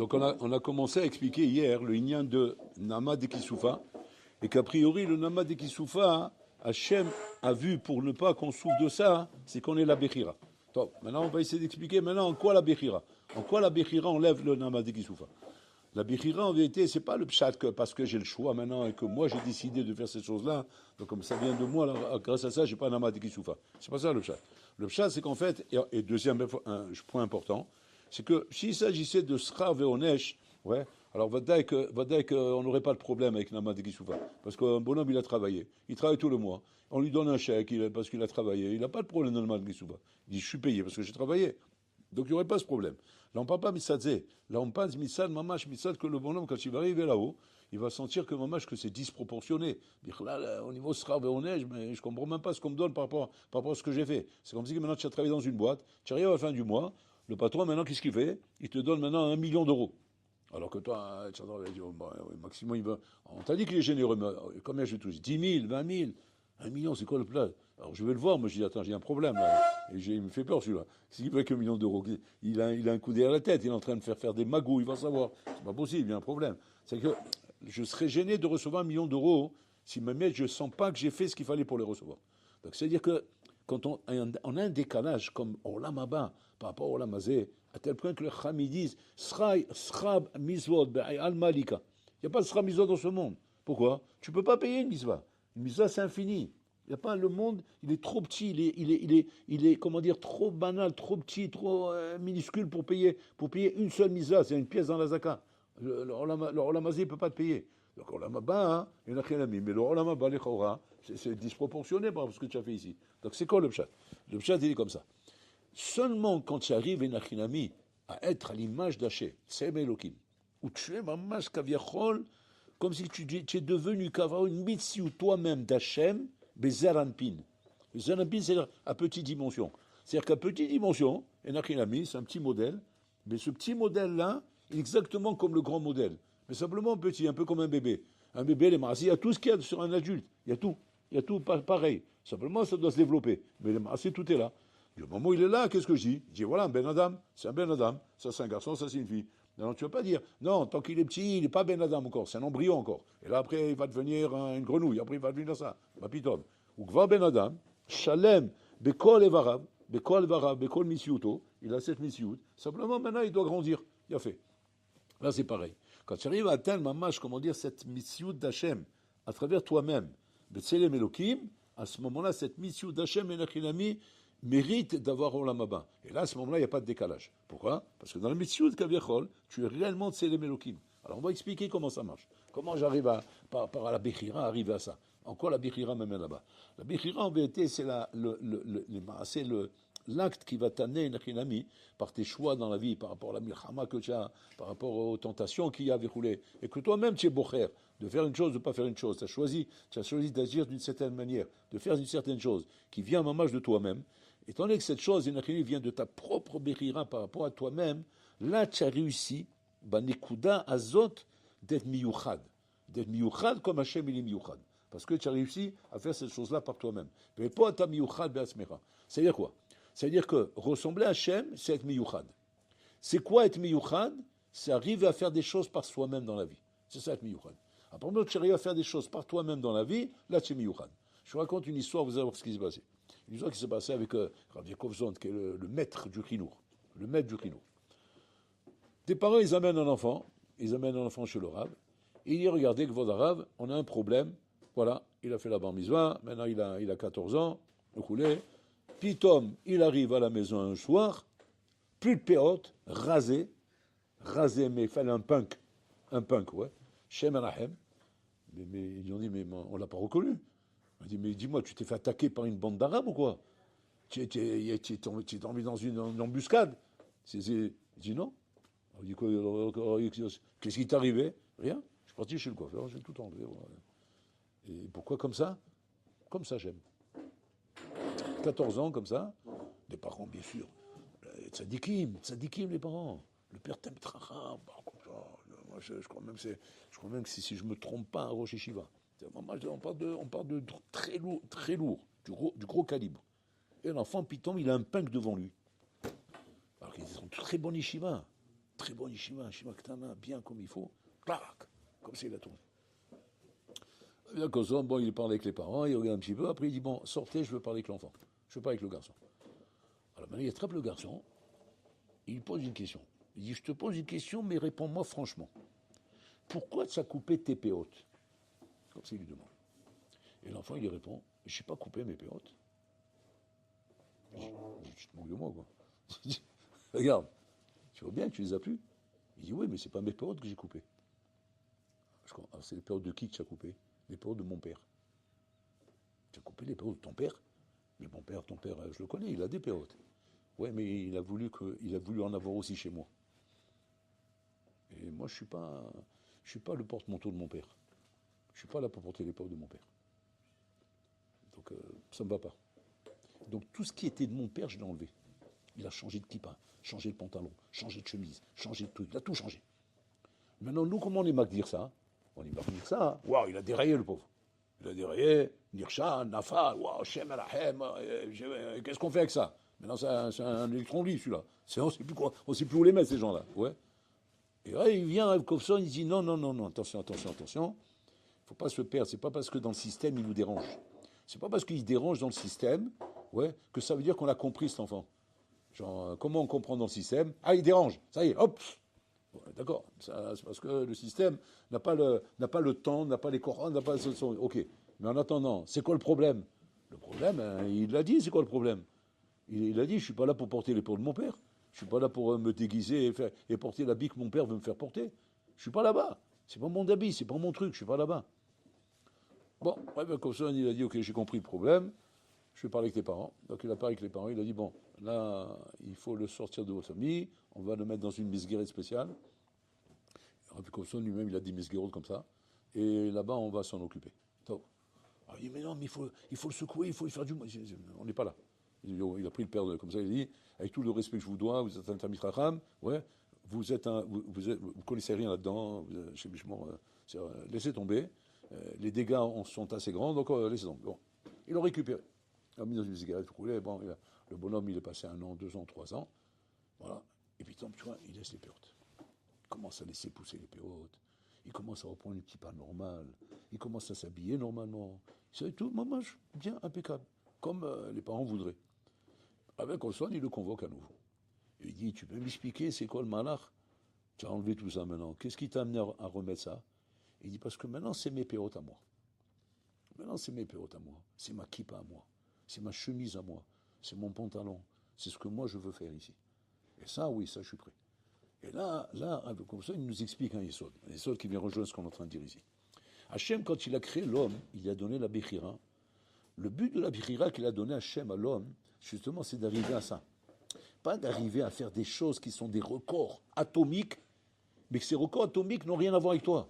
Donc on a commencé à expliquer hier le Inyan de Nama de Kisoufa, et qu'a priori le Nama de Kisoufa, Hachem a vu pour ne pas qu'on souffre de ça, c'est qu'on est la Bechira. Donc maintenant on va essayer d'expliquer maintenant en quoi la Bechira. En quoi la Bechira enlève le Nama de Kisoufa. La Bechira, en vérité, c'est pas le pshat que parce que j'ai le choix maintenant et que moi j'ai décidé de faire ces choses-là, donc comme ça vient de moi, là, grâce à ça, j'ai pas un nama de Kisoufa. C'est pas ça le pshat. Le pshat, c'est qu'en fait, et deuxième point important, c'est que s'il s'agissait de Srav et Onesh, ouais, alors Vadaï qu'on n'aurait pas de problème avec Nama de Kisoufa. Parce qu'un bonhomme, il a travaillé. Il travaille tout le mois. On lui donne un chèque parce qu'il a travaillé. Il n'a pas de problème de Nama de Kisoufa. Il dit, je suis payé parce que j'ai travaillé. Donc il n'y aurait pas ce problème. Là, on ne parle pas mitzadze. Là, on parle mitzad, mamash, mitzad, que le bonhomme, quand il va arriver là-haut, il va sentir que mamash, que c'est disproportionné. Là, au niveau sera neige, mais je ne comprends même pas ce qu'on me donne par rapport à ce que j'ai fait. C'est comme si maintenant tu as travaillé dans une boîte, tu arrives à la fin du mois, le patron, maintenant, qu'est-ce qu'il fait? Il te donne maintenant 1 million d'euros. Alors que toi, tu as dit, oh, bah, maximum, il va. On t'a dit qu'il est généreux, mais combien je touche 10 000, 20 000 1 million, c'est quoi le plat? Alors je vais le voir, moi je dis, attends, j'ai un problème là. Et il me fait peur celui-là. S'il veut qu'un million d'euros, il a un coup derrière la tête, il est en train de faire des magouilles, il va savoir. C'est pas possible, il y a un problème. C'est que je serais gêné de recevoir 1 million d'euros si même je ne sens pas que j'ai fait ce qu'il fallait pour les recevoir. Donc c'est-à-dire que quand on a un décalage comme Olam Haba par rapport à Olam Hazeh, à tel point que les Chami disent Srab Mizvot al Malika. Il n'y a pas de Srab Mizvot dans ce monde. Pourquoi? Tu ne peux pas payer une mitzvah. Une mitzvah, c'est infini. Il y a pas le monde, il est trop petit, il est comment dire, trop banal, trop petit, trop minuscule pour payer une seule mitzvah. C'est une pièce dans la zakat. Le Olam Hazeh ne peut pas te payer. Donc Olam Haba, hein, il n'y en a rien à mis. Mais le Olam Haba, c'est disproportionné par rapport à ce que tu as fait ici. Donc c'est quoi le pshat? Le pshat, il est comme ça. Seulement quand tu arrives, Enachinami, à être à l'image d'Hachem, c'est Elohim, où tu es mamash kaviachol, comme si tu es devenu kavao une mitzvah toi-même d'Hachem, bezeranpin. Bezeranpin, c'est-à-dire à petite dimension. C'est-à-dire qu'à petite dimension, Enachinami, c'est un petit modèle, mais ce petit modèle-là, est exactement comme le grand modèle. Mais simplement petit, un peu comme un bébé. Un bébé, les marassis, il y a tout ce qu'il y a sur un adulte. Il y a tout. Il y a tout pareil. Simplement, ça doit se développer. Mais les marassis, tout est là. Du moment où il est là, qu'est-ce que je dis? Je dis, voilà, un Ben Adam, c'est un Ben Adam. Ça, c'est un garçon, ça, c'est une fille. Non, tu ne vas pas dire, non, tant qu'il est petit, il n'est pas Ben Adam encore, c'est un embryon encore. Et là, après, il va devenir une grenouille. Après, il va devenir ça. Bapitom. Ou Gva Ben Adam, Shalem, Bekol Evarav, Bekol Misiuto, il a cette Misiut. Simplement, maintenant, il doit grandir. Il a fait. Là, c'est pareil. Quand tu arrives à atteindre, mamash, comment dire, cette Misiut d'Hachem, à travers toi-même, Betselem Elohim, à ce moment-là, cette Misiut d'Hachem et Nachinami, mérite d'avoir Olam Haba. Et là, à ce moment-là, il n'y a pas de décalage. Pourquoi? Parce que dans la Mitzvot Kaviachol, tu es réellement Tselem Elohim. Alors, on va expliquer comment ça marche. Comment j'arrive par rapport à la Bechira, arriver à ça. En quoi la Bechira m'amène là-bas? La Bechira, en vérité, c'est l'acte qui va t'amener, Nachinami, par tes choix dans la vie, par rapport à la milchama que tu as, par rapport aux tentations qu'il y a déroulées. Et que toi-même, tu es bocher, de faire une chose, de ne pas faire une chose. Tu as choisi d'agir d'une certaine manière, de faire une certaine chose, qui vient en hommage de toi-même. Étant donné que cette chose, vient de ta propre Bechira par rapport à toi-même, là, tu as réussi, Nekuda Azot, d'être miyuchad. D'être miyuchad comme Hachem il est miyuchad. Parce que tu as réussi à faire cette chose-là par toi-même. Mais pas ta miyuchad be'asmera. C'est-à-dire quoi? C'est-à-dire que ressembler à Hachem, c'est être miyuchad. C'est quoi être miyuchad? C'est arriver à faire des choses par soi-même dans la vie. C'est ça être miyuchad. Après, quand tu arrives à faire des choses par toi-même dans la vie, là, tu es miyuchad. Je vous raconte une histoire, vous allez voir ce qui s'est passé. Une histoire qui s'est passée avec Rav Yaakov Zond, qui est le maître du Chinour. Le maître du Chinour. Tes parents, ils amènent un enfant chez le Rav, et il dit, regardez, que votre Rav, on a un problème, voilà, il a fait la bar mitzvah, maintenant il a 14 ans, le coulé, Pitom, il arrive à la maison un soir, plus de péote, rasé, mais il fallait un punk, ouais, Shem Anahem, mais ils ont dit, mais on l'a pas reconnu. Il dit, mais dis-moi, tu t'es fait attaquer par une bande d'Arabes ou quoi? Tu es tombé dans une embuscade? Il dit non. On dit quoi? Qu'est-ce qui t'est arrivé? Rien. Je suis parti chez le coiffeur, j'ai tout enlevé. Et pourquoi comme ça? Comme ça, j'aime. 14 ans, comme ça. Des parents, bien sûr. Tzadikim, les parents. Le père t'aime tracha. Moi, je crois même que si je ne me trompe pas, un Rosh Yeshiva. On parle de très lourd, du gros calibre. Et l'enfant, Pitom, il a un punk devant lui. Alors qu'ils sont très bons yeshiva. très bon yeshiva, yeshiva ktana, bien comme il faut, clac, comme ça il a tourné. Bien comme ça, bon, il parle avec les parents, il regarde un petit peu, après il dit, bon, sortez, je veux parler avec l'enfant, je veux parler avec le garçon. Alors maintenant, il attrape le garçon, il lui pose une question. Il dit, je te pose une question, mais réponds-moi franchement. Pourquoi tu as coupé tes péotes? Comme ça, il lui demande. Et l'enfant, il lui répond, je n'ai pas coupé mes péotes. Tu te moques de moi, quoi. Regarde, tu vois bien que tu les as plus? Il dit, oui, mais c'est pas mes péotes que j'ai coupées. Alors, c'est les péotes de qui que tu as coupé? Les péotes de mon père. Tu as coupé les péotes de ton père? Mais mon père, ton père, je le connais, il a des péotes. Ouais, mais il a voulu en avoir aussi chez moi. Et moi, je suis pas le porte-manteau de mon père. Je suis pas là pour porter les péotes de mon père. Donc, ça me va pas. Donc, tout ce qui était de mon père, je l'ai enlevé. Il a changé de kippa, changé de pantalon, changé de chemise, changé de truc, il a tout changé. Maintenant, nous, comment on est dire ça? On est dire ça. Waouh, il a déraillé, le pauvre. Il a déraillé, Nirshan, Nafal, waouh, Shem Alahem, qu'est-ce qu'on fait avec ça? Maintenant, c'est un électron libre, celui-là. On ne sait plus quoi, on sait plus où les mettre, ces gens-là. Ouais. Et là, il vient, Rav Kofson, il dit non, attention. Il ne faut pas se perdre. C'est pas parce que dans le système, il nous dérange. C'est pas parce qu'il dérange dans le système, ouais, que ça veut dire qu'on a compris cet enfant. Genre, comment on comprend dans le système? Ah, il dérange. Ça y est, hop. Bon, d'accord. C'est parce que le système n'a pas le temps, n'a pas les Corans, n'a pas le son. Ok. Mais en attendant, c'est quoi le problème? Le problème, il l'a dit. C'est quoi le problème? Il a dit, je suis pas là pour porter les peaux de mon père. Je suis pas là pour me déguiser et porter l'habit que mon père veut me faire porter. Je suis pas là-bas. C'est pas mon habit, c'est pas mon truc. Je suis pas là-bas. Bon, comme ça, il a dit, ok, j'ai compris le problème. Je vais parler avec tes parents. Donc il a parlé avec les parents. Il a dit, bon, là, il faut le sortir de votre famille. On va le mettre dans une misguérette spéciale. Rabbi Kofson lui-même, il a dit misguérette comme ça. Et là-bas, on va s'en occuper. Alors, il dit, mais non, mais il faut le secouer, il faut lui faire du mal. On n'est pas là. Il a pris le père comme ça, il a dit, avec tout le respect que je vous dois, vous êtes un Talmid Chacham, ouais, vous connaissez rien là-dedans, laissez tomber. Les dégâts sont assez grands, donc laissez tomber. Bon. Ils l'ont récupéré. Il l'a mis dans une cigarette roulée. Bon, le bonhomme, il est passé 1 an, 2 ans, 3 ans. Voilà. Et puis, tu vois, il laisse les péotes. Il commence à laisser pousser les péotes. Il commence à reprendre une petite pas normale. Il commence à s'habiller normalement. C'est tout, maman, bien impeccable. Comme les parents voudraient. Avec Olson, il le convoque à nouveau. Il dit, tu peux m'expliquer, c'est quoi le malach? Tu as enlevé tout ça maintenant. Qu'est-ce qui t'a amené à remettre ça? Il dit, parce que maintenant, c'est mes péotes à moi. Maintenant, c'est mes péotes à moi. C'est ma kippa à moi. C'est ma chemise à moi. C'est mon pantalon. C'est ce que moi, je veux faire ici. Et ça, oui, ça, je suis prêt. Et là, comme ça, il nous explique un Yesod. Un Yesod qui vient rejoindre ce qu'on est en train de dire ici. Hachem, quand il a créé l'homme, il a donné la Bechira. Le but de la Bechira qu'il a donné Hachem à l'homme, justement, c'est d'arriver à ça. Pas d'arriver à faire des choses qui sont des records atomiques, mais que ces records atomiques n'ont rien à voir avec toi.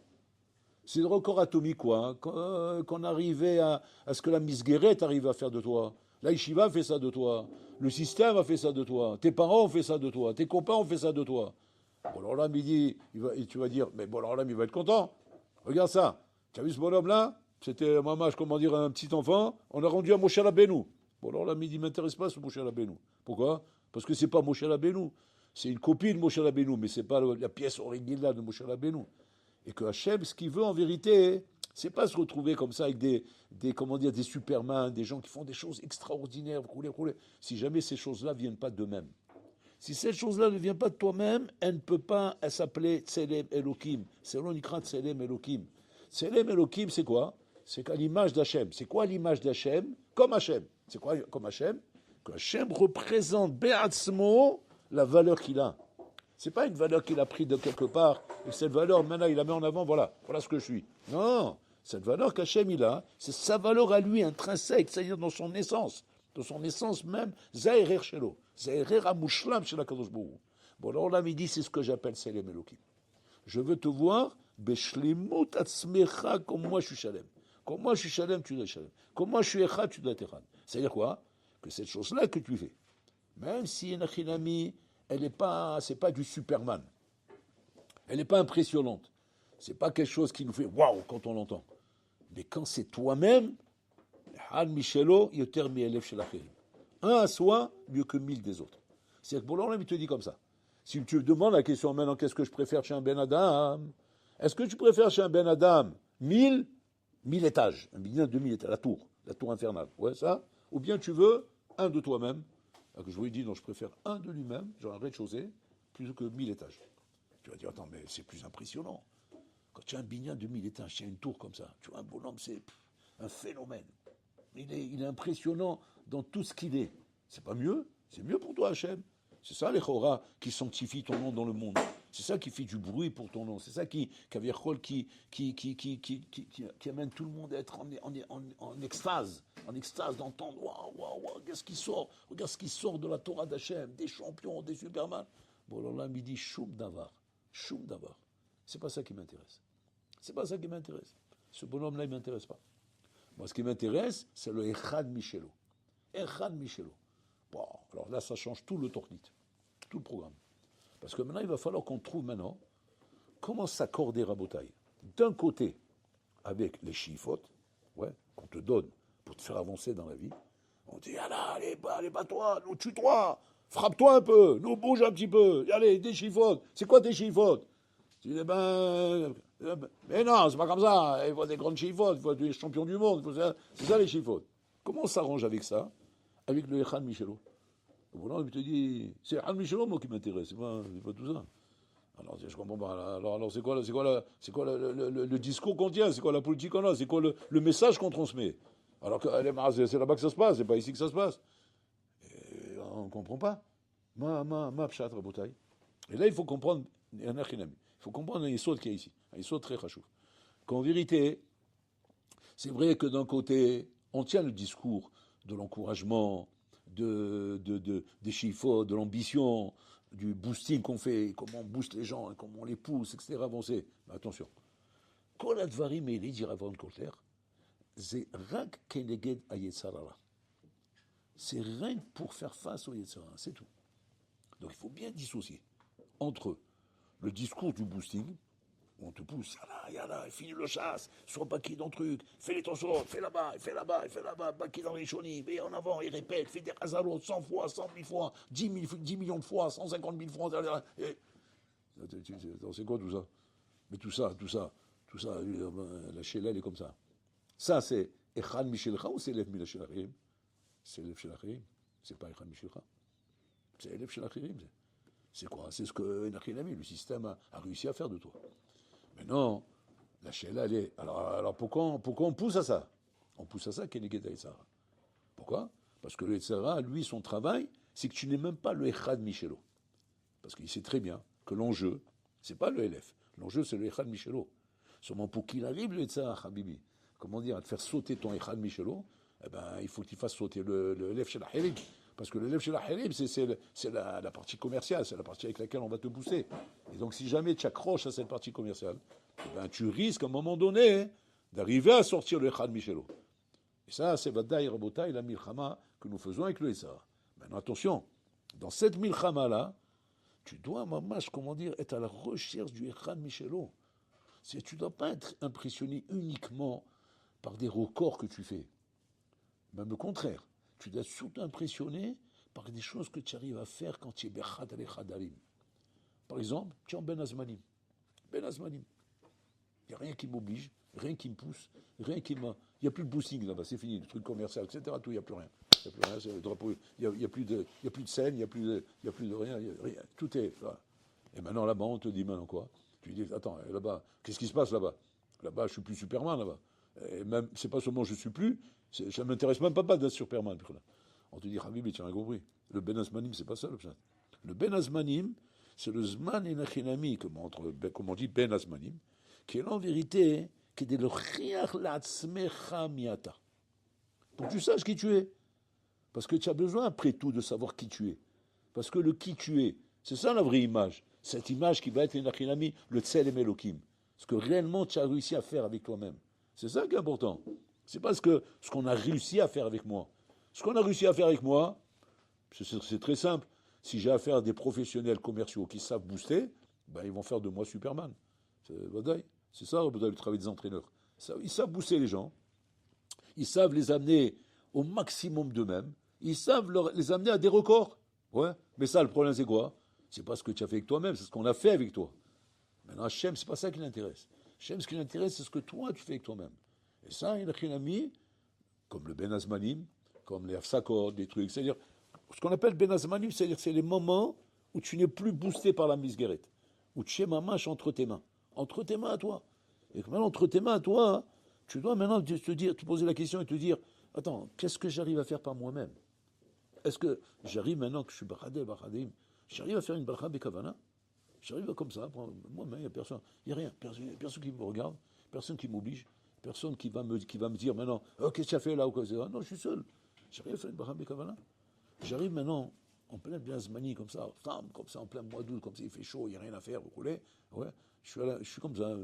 C'est des records atomiques, quoi. Qu'on arrivait à ce que la misguérette arrive à faire de toi. La yeshiva fait ça de toi. Le système a fait ça de toi. Tes parents ont fait ça de toi. Tes copains ont fait ça de toi. Bon, alors là, midi, tu vas dire, mais bon, alors là, il va être content. Regarde ça. Tu as vu ce bonhomme-là? C'était un mamage, comment dire, un petit enfant. On a rendu à Moshe Rabbeinu. Bon, alors là, midi, ne m'intéresse pas ce Moshe Rabbeinu. Pourquoi? Parce que c'est pas Moshe Rabbeinu. C'est une copie de Moshe Rabbeinu, mais c'est pas la pièce originale de Moshe Rabbeinu. Et que Hachem, ce qu'il veut en vérité, c'est pas se retrouver comme ça avec des supermans, des gens qui font des choses extraordinaires, si jamais ces choses-là ne viennent pas d'eux-mêmes. Si cette chose-là ne vient pas de toi-même, elle ne peut pas s'appeler Tselem Elohim. C'est l'onikrat Tselem Elohim. Tselem Elohim, c'est quoi? C'est qu'à l'image d'Hachem. C'est quoi l'image d'Hachem? Comme Hachem. C'est quoi comme Hachem? Que Hachem représente Be'atzmo la valeur qu'il a. C'est pas une valeur qu'il a prise de quelque part, et cette valeur, maintenant, il la met en avant, voilà ce que je suis. Non, cette valeur qu'Hachem il a, c'est sa valeur à lui, intrinsèque, c'est-à-dire dans son essence même, Zaherer Shelo, Zaherer Amushlam Shel HaKadosh Baruch Hu. Bon, alors là, il dit, c'est ce que j'appelle Selem Elokim. Je veux te voir, Beshlimut Atzmecha, comme moi je suis Shalem. Comme moi je suis Shalem, tu dois être Shalem. Comme moi je suis Echad, tu dois être Echad. C'est-à-dire quoi? Que cette chose-là que tu fais, même si Enachinami, c'est pas du Superman. Elle n'est pas impressionnante. C'est pas quelque chose qui nous fait waouh quand on l'entend. Mais quand c'est toi-même, un à soi, mieux que 1000 des autres. C'est-à-dire que pour l'homme, il te dit comme ça. Si tu me demandes la question maintenant, qu'est-ce que je préfère chez un Ben Adam? Est-ce que tu préfères chez un Ben Adam 1000 étages, un binyan de 1000 étages, la tour infernale, ouais, ça? Ou bien tu veux un de toi-même? Alors que je vous ai dit, non, je préfère un de lui-même, genre un rez-de-chaussée, plus que 1000 étages. Tu vas dire, attends, mais c'est plus impressionnant. Quand tu as un binyan de 1000 étages, tu as une tour comme ça, tu vois un bonhomme, c'est un phénomène. Il est impressionnant dans tout ce qu'il est. C'est pas mieux? C'est mieux pour toi, Hachem. C'est ça les choras qui sanctifient ton nom dans le monde. C'est ça qui fait du bruit pour ton nom. C'est ça qui amène tout le monde à être en extase. En extase d'entendre waouh, waouh, waouh, qu'est-ce qui sort? Regarde ce qui sort de la Torah d'Hachem, des champions, des superman. Bon, alors là, il dit choum davar. Choum davar. C'est pas ça qui m'intéresse. C'est pas ça qui m'intéresse. Ce bonhomme-là, il m'intéresse pas. Moi, ce qui m'intéresse, c'est le Echad Michelo. Echad Michelo. Bon, alors là, ça change tout le tornit, tout le programme. Parce que maintenant, il va falloir qu'on trouve maintenant comment s'accorder Rabotaï. D'un côté, avec les chiffot, ouais, qu'on te donne pour te faire avancer dans la vie. On dit, allez, bats-toi, nous tue-toi, frappe-toi un peu, nous bouge un petit peu, allez, des chiffot. C'est quoi tes chiffot? Tu dis, mais non, c'est pas comme ça. Il faut des grandes chiffot, il faut des champions du monde. C'est ça les chiffot. Comment on s'arrange avec ça? Avec le Echad Michelo. Voilà, il te dit, c'est Echad Michelo, moi, qui m'intéresse, c'est pas tout ça. Alors, je comprends pas. Alors c'est quoi le discours qu'on tient? C'est quoi la politique qu'on a? C'est quoi le message qu'on transmet? Alors que c'est là-bas que ça se passe, c'est pas ici que ça se passe. Et on ne comprend pas. Ma pshat rabotai. Et là, il faut comprendre, il faut comprendre un yesod qu'il y a ici, un yesod très chachouf. Qu'en vérité, c'est vrai que d'un côté, on tient le discours de l'encouragement, des chiffres, de l'ambition, du boosting qu'on fait, comment on booste les gens, comment on les pousse, etc. avancer. Mais attention, Kol advarim eli dit Rav Kotler, c'est rak keneged hayetzarara. C'est rien pour faire face au yetzara, c'est tout. Donc il faut bien dissocier entre le discours du boosting, où on te pousse, yalla, finis le chasse, sois baqué dans le truc, fais-les ton sort, fais là-bas, baqué dans les chonis, et en avant, et répète, fais des hazarot 100 fois, 100 000 fois, 10 millions de fois, 150 000 fois, c'est quoi tout ça? Mais tout ça, la Sheila, elle est comme ça. Ça, c'est Echad Mishelcha ou c'est Elef Milachelachirim? C'est Elef Shelachirim, c'est pas Echad Mishelcha. C'est Elef Shelachirim. C'est quoi? C'est ce que Nachinami, le système, a réussi à faire de toi. Mais non, la Sheila, elle est. Alors pourquoi on pousse à ça? On pousse à ça, Keneged Hayetzara. Pourquoi? Parce que le Hayetzara, lui, son travail, c'est que tu n'es même pas le Echad Michelo. Parce qu'il sait très bien que l'enjeu, c'est pas le LF. L'enjeu, c'est le Echad Michelo. Seulement pour qu'il arrive, le Hayetzara, Habibi, comment dire, à te faire sauter ton Echad Michelo, eh ben, il faut qu'il fasse sauter le LF chez la Hérim. Parce que le lève chez la Hérim, c'est la partie commerciale, c'est la partie avec laquelle on va te pousser. Et donc, si jamais tu accroches à cette partie commerciale, eh ben, tu risques à un moment donné d'arriver à sortir le Echad Michelo. Et ça, c'est Vadaï Rabotaï, la milchama que nous faisons avec le Hayetzara. Maintenant, attention, dans cette milchama-là, tu dois, mamash, comment dire, être à la recherche du Echad Michelo. Tu ne dois pas être impressionné uniquement par des records que tu fais. Même le contraire. Tu dois être surtout impressionné par des choses que tu arrives à faire quand tu es Bechad al-Echadarim. Par exemple, tu es en Ben Azmanim. Ben Azmanim. Il n'y a rien qui m'oblige, rien qui me pousse, rien qui m'a. Il n'y a plus de boosting là-bas, c'est fini, le truc commercial, etc. Tout, il n'y a plus rien. Il n'y a plus rien, c'est le drapeau. Il n'y a plus de scène, il n'y a plus de rien, rien. Tout est là. Et maintenant, là-bas, on te dit maintenant quoi? Tu dis, attends, là-bas, qu'est-ce qui se passe là-bas? Là-bas, je suis plus Superman là-bas. Et même, c'est pas seulement je suis plus, ça ne m'intéresse même pas d'être Superman. On te dit, Habibi, tu as compris. Le Ben Azmanim, c'est pas ça le pshat. Le Ben Azmanim, c'est le Zman Enachinami, comme on dit Ben Azmanim, qui est en vérité, qui est le Chiach La'atzmecha Miata. Pour que tu saches qui tu es. Parce que tu as besoin, après tout, de savoir qui tu es. Parce que le qui tu es, c'est ça la vraie image. Cette image qui va être Enachinami, le Tselem Elokim. Ce que réellement tu as réussi à faire avec toi-même. C'est ça qui est important. C'est pas ce qu'on a réussi à faire avec moi. Ce qu'on a réussi à faire avec moi, c'est très simple. Si j'ai affaire à des professionnels commerciaux qui savent booster, ben ils vont faire de moi Superman. C'est ça le travail des entraîneurs. Ils savent booster les gens. Ils savent les amener au maximum d'eux-mêmes. Ils savent les amener à des records. Ouais. Mais ça, le problème, c'est quoi? C'est pas ce que tu as fait avec toi-même, c'est ce qu'on a fait avec toi. Maintenant, Hachem, c'est pas ça qui l'intéresse. Hachem, ce qui l'intéresse, c'est ce que toi, tu fais avec toi-même. Et ça, il a mis, comme le Ben Azmanim, comme les Hafsakot, des trucs. C'est-à-dire, ce qu'on appelle Ben Azmanim, c'est-à-dire c'est les moments où tu n'es plus boosté par la misguérette, où tu es mamache entre tes mains à toi. Et que maintenant, entre tes mains à toi, tu dois maintenant te poser la question et te dire, attends, qu'est-ce que j'arrive à faire par moi-même? Est-ce que j'arrive maintenant que je suis Baradim, j'arrive à faire une Barha Bekavana? J'arrive comme ça, moi-même, il n'y a personne, il n'y a rien, personne qui me regarde, personne qui m'oblige, personne qui va me dire maintenant, oh, qu'est-ce que tu as fait là ou quoi? Non, je suis seul. J'arrive à faire une Barha Bekavana. J'arrive maintenant, en plein Biazmani, comme ça, en plein mois d'août, comme ça, il fait chaud, il n'y a rien à faire, vous voulez? Ouais, je suis comme ça,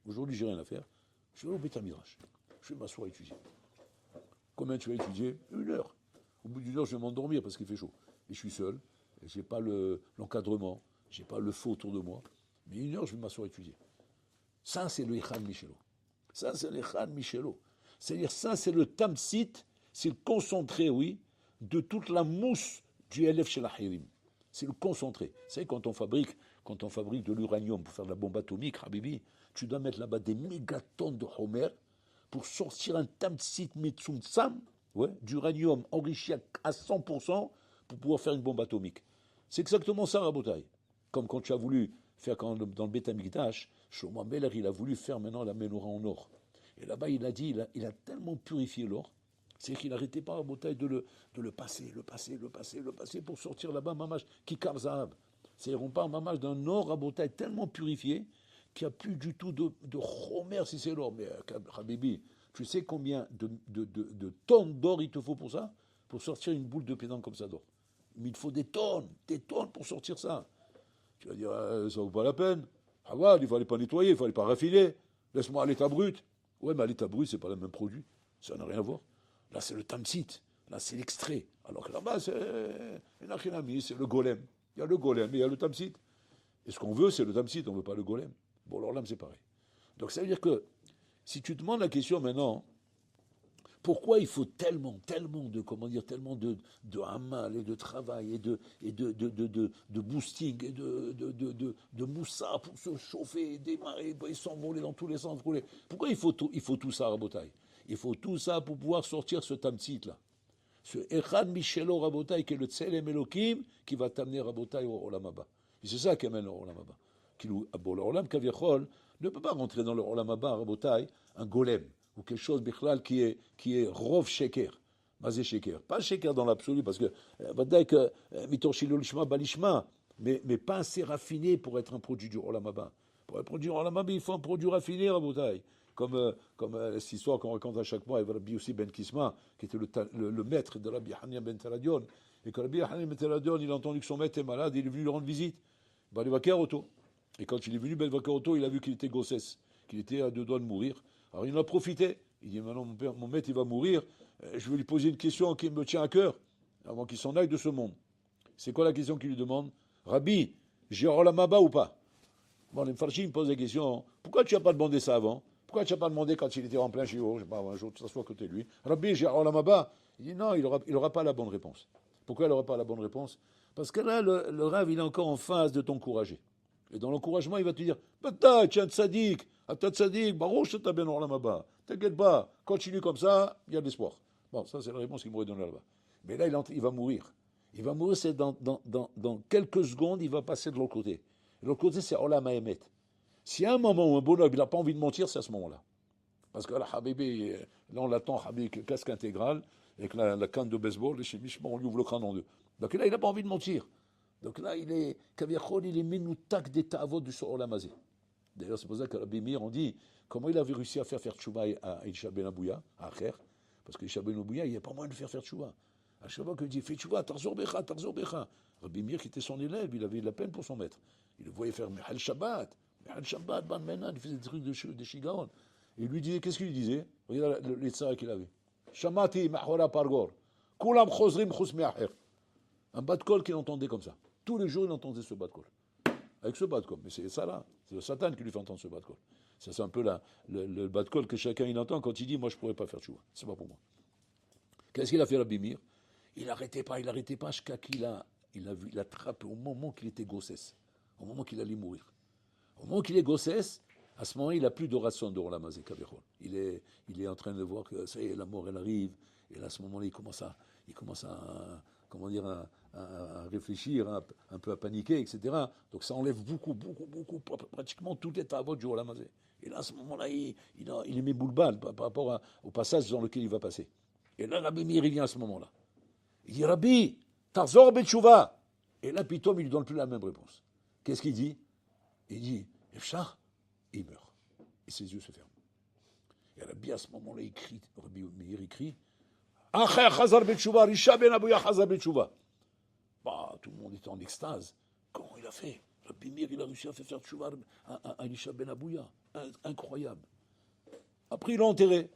aujourd'hui, j'ai rien à faire. Je vais au Beth Midrash. Je vais m'asseoir à étudier. Combien tu vas étudier? 1 heure. Au bout d'1 heure, je vais m'endormir parce qu'il fait chaud. Et je suis seul, et je n'ai pas l'encadrement, je n'ai pas le feu autour de moi. Mais 1 heure, je vais m'asseoir à étudier. Ça, c'est le Echad Michelot. Ça, c'est le Echad Michelot. C'est-à-dire, ça, c'est le tamsit, c'est le concentré, oui, de toute la mousse du Elef chez la Hirim. C'est le concentré. Vous savez, quand on fabrique de l'uranium pour faire de la bombe atomique, Habibi, tu dois mettre là-bas des mégatonnes de Homer pour sortir un tamsit mitsumtsam, ouais, d'uranium enrichi à 100% pour pouvoir faire une bombe atomique. C'est exactement ça, Rabotai. Comme quand tu as voulu faire dans le Beth Amikdash, Shlomo Ameler, il a voulu faire maintenant la menorah en or. Et là-bas, il a dit, il a tellement purifié l'or, c'est qu'il n'arrêtait pas, Rabotai, de le passer pour sortir là-bas, mamash, kikar zahab. C'est-à-dire, on parle, mamash, d'un or, Rabotai, tellement purifié qu'il n'y a plus du tout de Homer si c'est l'or. Mais, Habibi, tu sais combien de tonnes d'or il te faut pour ça? Pour sortir une boule de pédant comme ça d'or. Mais il faut des tonnes pour sortir ça. Tu vas dire, ça vaut pas la peine. Ah ouais, il fallait pas nettoyer, il fallait pas raffiner. Laisse-moi à l'état brut. Ouais, mais à l'état brut, c'est pas le même produit. Ça n'a rien à voir. Là, c'est le tamsit. Là, c'est l'extrait. Alors que là-bas, c'est le golem. Il y a le golem et il y a le tamsit. Et ce qu'on veut, c'est le tamsit, on ne veut pas le golem. Bon, alors là, c'est pareil. Donc ça veut dire que, si tu te demandes la question maintenant, pourquoi il faut tellement de hamal et de travail et de boosting et de moussa pour se chauffer, démarrer, et s'envoler dans tous les sens. Pourquoi il faut tout ça, Rabotai? Il faut tout ça pour pouvoir sortir ce tamsit là. Ce Echad Michelo Rabotai, qui est le Tselem Elokim, qui va t'amener Rabotai au Olam Haba. Et c'est ça qui amène le Olam Haba. Le Olam Kaviachol ne peut pas rentrer dans le Olam Haba, Rabotai, un golem, ou quelque chose bichlal qui est rov sheker, mazé sheker. Pas sheker dans l'absolu, parce que, mitorshilo lishma balishma, mais pas assez raffiné pour être un produit du Olam Haba. Pour être un produit du Olam Haba, il faut un produit raffiné, Rabotai. Comme cette histoire qu'on raconte à chaque mois avec Rabbi Yossi Ben Kisma, qui était le maître de Rabbi Hania Ben Teradion. Et quand Rabbi Hania Ben Teradion, il a entendu que son maître est malade, il est venu lui rendre visite. Ben, il va Keroto. Et quand il est venu, Ben Vakeroto, il a vu qu'il était grossesse, qu'il était à 2 doigts de mourir. Alors il en a profité. Il dit, maintenant mon maître, il va mourir, je vais lui poser une question qui me tient à cœur, avant qu'il s'en aille de ce monde. C'est quoi la question qu'il lui demande? Rabbi, j'ai Olam Haba ou pas? Bon, les Mfarchim posent la question, pourquoi tu n'as pas demandé ça avant? Pourquoi tu n'as pas demandé quand il était en plein shiur, je sais pas, un jour tu t'assois à côté de lui, Rabbi, j'ai Olam Haba? Il dit non, il aura pas la bonne réponse. Pourquoi il n'aura pas la bonne réponse? Parce que là, le Rav, il est encore en phase de t'encourager. Et dans l'encouragement, il va te dire, bata, tu es un tzaddik, barouche, t'as bien Olam Haba. T'inquiète pas, continue comme ça, il y a de l'espoir. Bon, ça c'est la réponse qu'il m'aurait donnée là-bas. Mais là, il va mourir. Il va mourir, c'est dans quelques secondes, il va passer de l'autre côté. Et l'autre côté, c'est Olam Haemet. S'il y a un moment où un bonhomme n'a pas envie de mentir, c'est à ce moment-là. Parce que là, Habibi, là on l'attend, Habibi, casque intégral, avec la canne de baseball, et chez Mishma, on lui ouvre le crâne en deux. Donc là, il n'a pas envie de mentir. Donc là, il est minoutak des ta'avot du Olam Hazé. D'ailleurs, c'est pour ça que Rabbi Meir, on dit, comment il avait réussi à faire tchouba à Isha Ben Abouya, à Acher, parce que Isha Ben Abouya, il n'y a pas moyen de faire tchouba. À chaque fois qu'il dit, fais tchouba, tarzor becha. Rabbi Meir, qui était son élève, il avait de la peine pour son maître. Il le voyait faire Mehal Shabbat, Ban Menan, il faisait des trucs de Shigaon. Et il lui disait, qu'est-ce qu'il lui disait? Regarde les tsara qu'il avait. Shamati, Mahora Pargor, Kulam Chosrim Chus Me'acher. Un bas de col qu'il entendait comme ça. Tous les jours, il entendait ce bas de col. Avec ce bas de col. Mais c'est ça là. C'est le Satan qui lui fait entendre ce bas de col. Ça, c'est un peu le bas de col que chacun il entend quand il dit, moi, je ne pourrais pas faire tchouva. C'est pas pour moi. Qu'est-ce qu'il a fait, Rabbi Meir? Il n'arrêtait pas, jusqu'à qu'il a il a attrapé au moment qu'il était grossesse, au moment qu'il allait mourir. Au moment qu'il est grossesse, à ce moment, il n'a plus d'oration de Olam Hazé Kavechol. Il est en train de voir que ça y est, la mort, elle arrive. Et là, à ce moment-là, il commence à comment dire, à réfléchir, un peu à paniquer, etc. Donc ça enlève beaucoup, pratiquement tout les travaux du Olam Hazé. Et là, à ce moment-là, il est mis boule balle par rapport au passage dans lequel il va passer. Et là, Rabbi Meir, il vient à ce moment-là. Il dit, Rabbi, Tarzor Betchouva. Et là, Pitom, il ne lui donne plus la même réponse. Qu'est-ce qu'il dit? Il dit, Efchar, et il meurt. Et ses yeux se ferment. Et Rabbi, à ce moment-là, il crie, Rabbi Meir, il crie, Acher Chazar Betchouva, Risha Ben Abouya Chazar Betchouva. Bah, tout le monde était en extase. Comment il a fait? Rabbi Meir, il a réussi à faire Tchouva à Risha Ben Abouya. Incroyable. Après, il l'a enterré.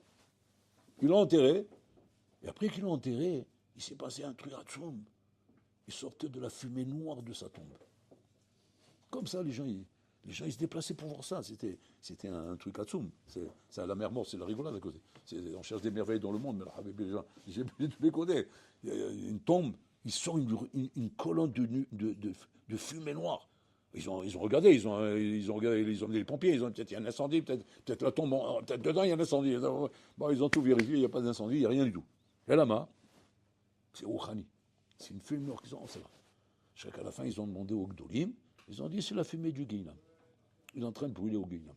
Et après qu'il l'a enterré, il s'est passé un truc à Tchoum. Il sortait de la fumée noire de sa tombe. Comme ça, les gens ils se déplaçaient pour voir ça. C'était un truc à Tchoum. C'est la mer morte, c'est la rigolade à côté. On cherche des merveilles dans le monde, mais là, les gens, j'ai tous les côtés. Il y a une tombe, il sort une colonne de fumée noire. Ils ont regardé, ils ont regardé, ils ont amené les pompiers, ils ont peut-être il y a un incendie, peut-être la tombe, peut-être dedans il y a un incendie. Bon, ils ont tout vérifié, il n'y a pas d'incendie, il n'y a rien du tout. Et là-bas, c'est Rouhani. C'est une fumée noire qu'ils ont, c'est là. Jusqu'à qu'à la fin, ils ont demandé au Gdolim, ils ont dit c'est la fumée du Guinam. Il est en train de brûler au Guinam.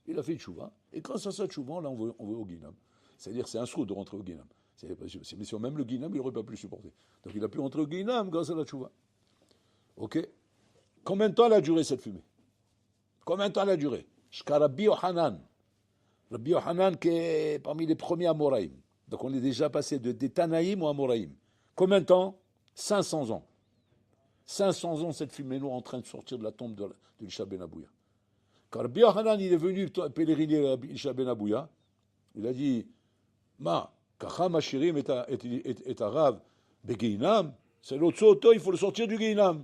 Il a fait tchouva, et grâce à ça, tchouva, là, on veut au Guinam. C'est-à-dire, c'est un saut de rentrer au Guinam. Mais si même le Guinam, il n'aurait pas pu le supporter. Donc il a pu rentrer au Guinam grâce à la tchouva. Ok? Combien de temps elle a duré cette fumée? Combien de temps elle a duré? Jusqu'à Rabbi Yohanan. Rabbi Yohanan qui est parmi les premiers Amoraïm. Donc on est déjà passé des Tanaïm aux Amoraïm. Combien de temps? 500 ans. 500 ans cette fumée noire en train de sortir de la tombe de Isha Ben Abouya. Quand Rabbi Yohanan il est venu pèleriner Isha Ben Abouya, il a dit Ma, Kacham Ashirim est arabe, Beginam, c'est l'autre auto, il faut le sortir du Guinam.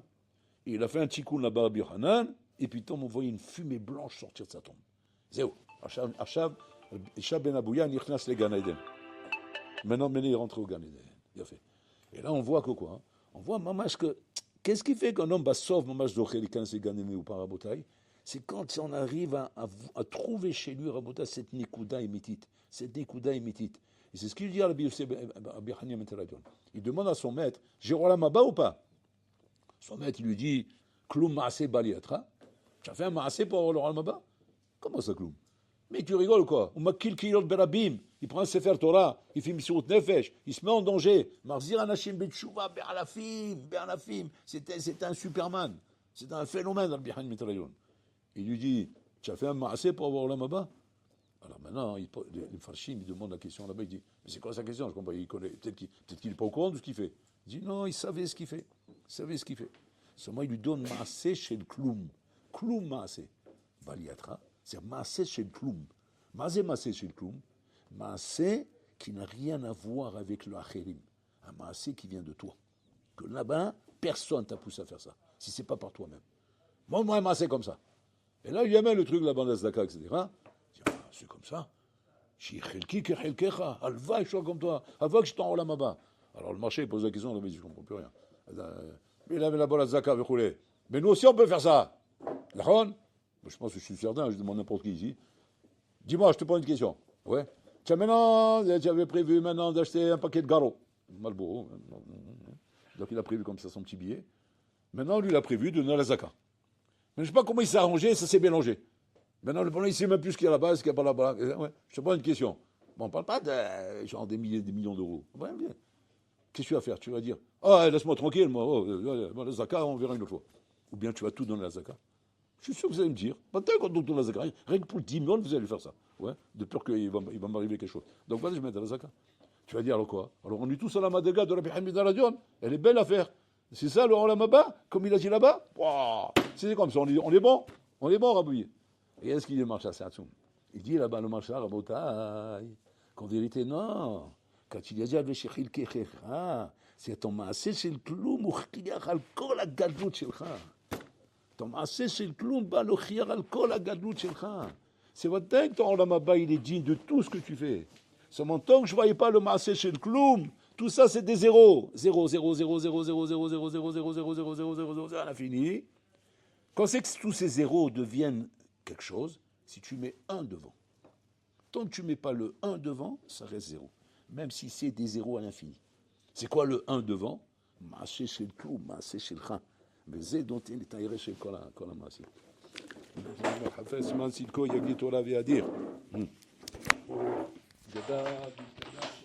Il a fait un tikkun là-bas à Rabbi Yohanan, et puis on voyait une fumée blanche sortir de sa tombe. Zéro. Achav, Isha Ben Abouya, Nichnas le Gan Eden. Maintenant, il rentre au Gan Eden. Il a fait. Et là, on voit que quoi? On voit, mamash, que. Qu'est-ce qui fait qu'un homme va sauver mamash d'Ochel quand c'est Gan Eden ou pas Rabotai? C'est quand on arrive à trouver chez lui, Rabotai, cette Nikuda émitite. Cette Nikuda émitite. Et c'est ce qu'il dit à Rabbi Hanina ben Teradion. Il demande à son maître, j'ai roi la maba ou pas? Son maître, il lui dit, Kloum Maaseh Baliatra. Tu as fait un Maaseh pour avoir le roi Maba? Comment ça, Kloum? Mais tu rigoles quoi? On m'a kilot berabim. Il prend un Sefer Torah, il fait Mishurut Nefesh, il se met en danger. Marzir Anashim Betchouva, Be'alafim. C'était un Superman. C'était un phénomène dans le Bihan Mitrayon. Il lui dit, tu as fait un Maaseh pour avoir le Maba? Alors maintenant, les Farshim, il demande la question là-bas, il dit, mais c'est quoi sa question? Je comprends, il connaît, peut-être qu'il n'est pas au courant de ce qu'il fait. Il dit, non, il savait ce qu'il fait. Seulement, il lui donne Maaseh chez le Kloum. Kloum Maaseh. Baliatra, c'est Maaseh chez le Kloum. Maaseh chez le Kloum. Maaseh qui n'a rien à voir avec le Acherim. Un Maaseh qui vient de toi. Que là-bas, personne t'a poussé à faire ça. Si c'est pas par toi-même. Moi, un Maaseh comme ça. Et là, il y a même le truc là-bas d'Azdaka, etc. Il dit, ah, c'est comme ça. Alva, je suis comme toi. Alva, que je t'en là bas. Alors le marché pose la question, mais je ne comprends plus rien. Mais il avait la bonne zaka, mais nous aussi on peut faire ça. D'accord? Je pense que je suis certain, je demande n'importe qui ici. Dis-moi, je te pose une question. Ouais. Tu avais prévu maintenant d'acheter un paquet de Garo. Malboro. Donc il a prévu comme ça son petit billet. Maintenant, lui, il a prévu de donner la zaka. Mais je ne sais pas comment il s'est arrangé, ça s'est mélangé. Maintenant, le problème, il ne sait même plus ce qu'il y a là-bas, ce qu'il n'y a pas là-bas. Ouais. Je te pose une question. Bon, on ne parle pas de genre des millions d'euros. Ouais, bien. Qu'est-ce que tu vas faire? Tu vas dire, laisse-moi tranquille, moi, la zaka, on verra une autre fois. Ou bien tu vas tout donner à la zaka. Je suis sûr que vous allez me dire, maintenant quand on donne la zaka, rien que pour 10 millions, vous allez faire ça. Ouais, de peur qu'il va m'arriver quelque chose. Donc vas-y, je mets de la zaka. Tu vas dire alors quoi? Alors on est tous à la madega de Rabbi Hamid Aradion. Elle est belle à faire. C'est ça le Olamaba, comme il a dit là-bas? C'est comme ça, on est bon. On est bon, Rabbi. Et est-ce qu'il marche à Satsoum? Il dit là-bas, le marchar, Rabotai, qu'en vérité, non. Quand il a dit avec Shechil Kechecha, c'est ton maaseh shel klum uchliach al kol hagadlut shelcha. Ton maaseh shel klum ba l'ochiach al kol hagadlut shelcha. C'est votre que ton olam haba, il est digne de tout ce que tu fais. Seulement tant que je ne voyais pas le maaseh shel klum, Tout ça, c'est des zéros. 0, 0, 0, 0, 0, 0, 0, 0, 0, 0, 0, 0, 0, 0, 0, à l'infini. Quand c'est que tous ces zéros deviennent quelque chose, si tu mets 1 devant. Tant que tu ne mets pas le 1 devant, ça reste 0. Même si c'est des zéros à l'infini. C'est quoi le 1 devant? Maaché chez le clou, maaché chez le rein. Mais c'est dont il est aéré chez le massi. حفاظ مان سيدكو يجي تولا في أدير.